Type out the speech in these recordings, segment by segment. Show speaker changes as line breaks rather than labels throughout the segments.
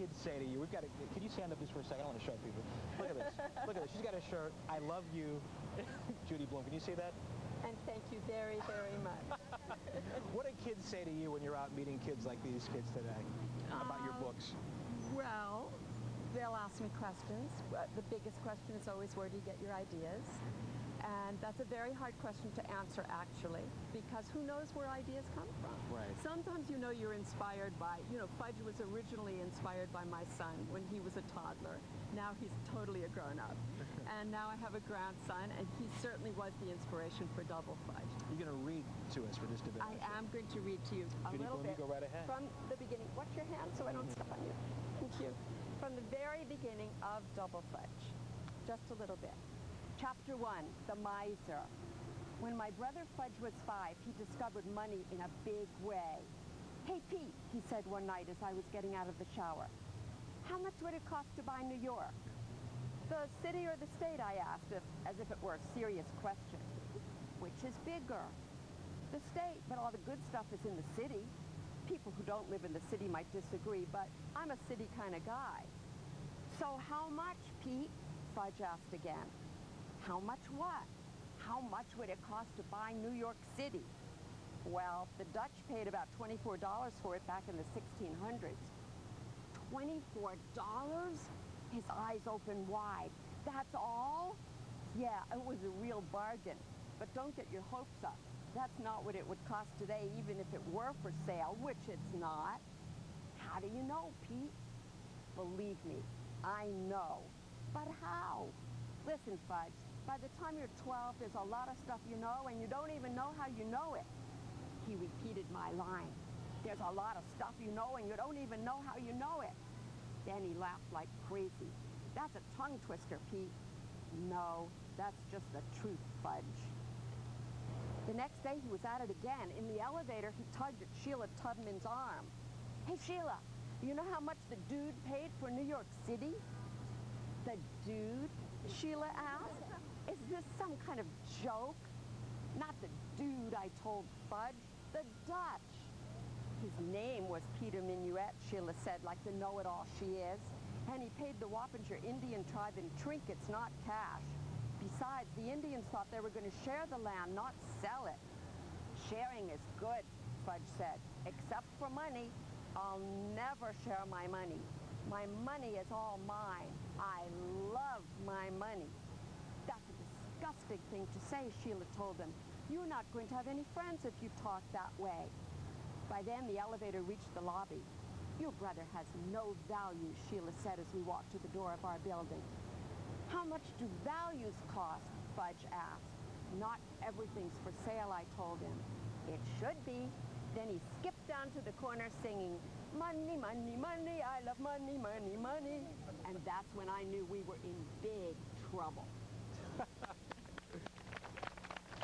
kids say to you? We've got to, can you stand up just for a second? I want to show people. Look at this. Look at this. She's got a shirt. I love you, Judy Blume. Can you see that?
And thank you very, very much.
What do kids say to you when you're out meeting kids like these kids today about your books?
Well, they'll ask me questions. The biggest question is always, where do you get your ideas? And that's a very hard question to answer, actually, because who knows where ideas come from?
Right.
Sometimes you know you're inspired by, Fudge was originally inspired by my son when he was a toddler. Now he's totally a grown-up. And now I have a grandson, and he certainly was the inspiration for Double Fudge.
You're going to read to us for just a bit.
I am going to read to you a
Judy
little
Blume,
bit
you go right ahead.
from the beginning. Watch your hand so I don't step on you. Thank you. From the very beginning of Double Fudge, just a little bit. Chapter 1, The Miser. When my brother Fudge was 5, he discovered money in a big way. Hey, Pete, he said one night as I was getting out of the shower, how much would it cost to buy New York? The city or the state, I asked, as if it were a serious question. Which is bigger? The state, but all the good stuff is in the city. People who don't live in the city might disagree, but I'm a city kind of guy. So how much, Pete? Fudge asked again. How much what? How much would it cost to buy New York City? Well, the Dutch paid about $24 for it back in the 1600s. $24? His eyes opened wide. That's all? Yeah, it was a real bargain. But don't get your hopes up. That's not what it would cost today, even if it were for sale, which it's not. How do you know, Pete? Believe me, I know. But how? Listen, Fudge, by the time you're 12, there's a lot of stuff you know, and you don't even know how you know it. He repeated my line. There's a lot of stuff you know, and you don't even know how you know it. Then he laughed like crazy. That's a tongue twister, Pete. No, that's just the truth, Fudge. The next day, he was at it again. In the elevator, he tugged at Sheila Tubman's arm. Hey, Sheila, you know how much the dude paid for New York City? The dude? Sheila asked. Is this some kind of joke? Not the dude, I told Fudge. The Dutch. His name was Peter Minuet, Sheila said, like the know-it-all she is. And he paid the Wappinger Indian tribe in trinkets, not cash. Besides, the Indians thought they were going to share the land, not sell it. Sharing is good, Fudge said, except for money. I'll never share my money. My money is all mine. I love my money. That's a disgusting thing to say, Sheila told him. You're not going to have any friends if you talk that way. By then, the elevator reached the lobby. Your brother has no value, Sheila said as we walked to the door of our building. How much do values cost? Fudge asked. Not everything's for sale, I told him. It should be. Then he skipped down to the corner singing, money, money, money, I love money, money, money. And that's when I knew we were in big trouble.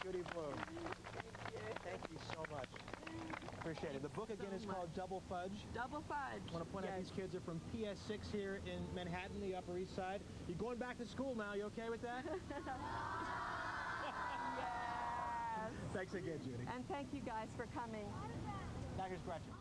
Judy Blume. Thank you so much. Appreciate it. The book again is called Double Fudge.
Double Fudge.
I want to point out these kids are from PS6 here in Manhattan, the Upper East Side. You're going back to school now. You okay with that?
Yes.
Thanks again, Judy.
And thank you guys for coming.
Now here's Gretchen.